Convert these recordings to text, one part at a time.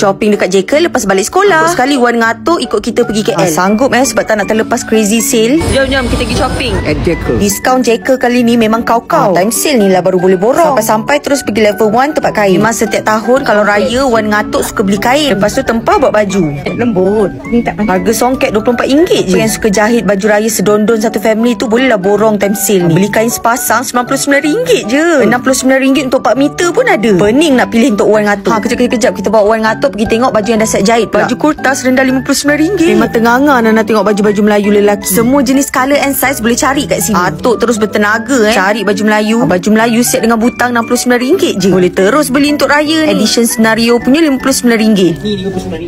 shopping dekat Jekyll lepas balik sekolah. Ikut sekali Wan ngatuk ikut kita pergi KL. Sanggup sebab tak nak terlepas crazy sale. Jom kita pergi shopping at Jekyll. Diskaun Jekyll kali ni memang kau-kau. Time sale ni lah baru boleh borong. Sampai terus pergi level 1 tempat kain. Memang setiap tahun kalau raya Wan ngatuk suka beli kain. Lepas tu tempah buat baju Lembut. Ni tak harga songket RM24 je. Yang suka jahit baju raya sedondon satu family tu bolehlah borong time sale ni. Beli kain sepasang RM99 je. RM69 untuk 4 meter pun ada. Pening nak pilih untuk Wan ngatuk. Kejap kita bawa Wan ngatuk pergi tengok baju yang dah siap jahit pula. Baju kurtas rendah RM59. Memang tenganga nak tengok baju-baju Melayu lelaki. Semua jenis colour and size boleh cari kat sini. Atuk terus bertenaga cari baju Melayu. Baju Melayu set dengan butang RM69 je. Boleh terus beli untuk raya ni. Edition senario punya RM59.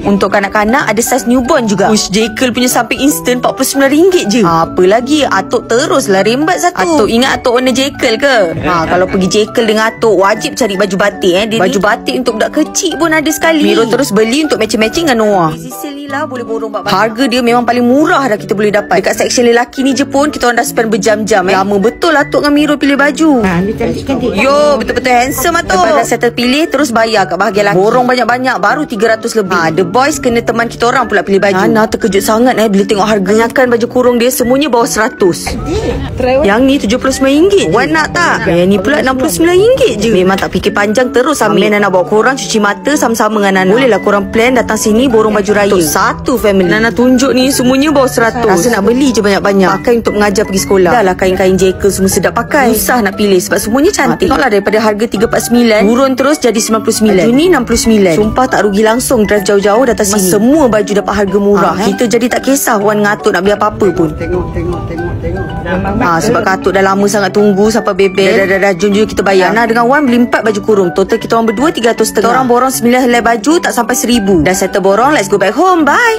Untuk kanak-kanak ada saiz newborn juga. Jekyll punya samping instant RM49 je. Apa lagi? Atuk teruslah rembat satu. Atuk ingat atuk warna Jekyll ke? Kalau pergi Jekyll dengan atuk wajib cari baju batik baju batik untuk budak kecil pun ada sekali. Miro terus beli untuk matching-matching dengan Noah. Lah boleh borong harga dia memang paling murah dah kita boleh dapat. Dekat section lelaki ni je pun kita orang dah spend berjam-jam. Lama betul Atuk dengan Miro pilih baju. Dia cantik kan dia. Yo, betul-betul handsome Atuk. Lepas dah settle pilih terus bayar kat bahagian lelaki. Borong banyak-banyak baru 300 lebih. The boys kena teman kita orang pula pilih baju. Ana terkejut sangat bila tengok harganya kan baju kurung dia semuanya bawah 100. Yang ni RM79. Wan nak tak? Yang ni pula RM69 je. Memang tak fikir panjang terus ambil. Nana bawa korang cuci mata sama-sama dengan Nana. Bolehlah korang plan datang sini borong baju raya. Satu family. Nana tunjuk ni semuanya bawah 100. Rasa nak beli je banyak-banyak. Pakai untuk mengajar pergi sekolah. Dah lah kain-kain Jekyll semua sedap pakai. Susah nak pilih sebab semuanya cantik. Tengoklah daripada harga 349 turun terus jadi 99. Baju ni 69. Sumpah tak rugi langsung drive jauh-jauh datang sini. Semua baju dapat harga murah. Kita jadi tak kisah Wan ngatuk nak beli apa-apa pun. Tengok. Sebab Katuk dah lama sangat tunggu sampai bebel. Dah jom kita bayar. Nana dengan Wan beli 4 baju kurung. Total kita orang berdua 300 setengah. Kita orang borong 9 helai baju tak sampai 1000. Dah settle borong, let's go back home. Bye.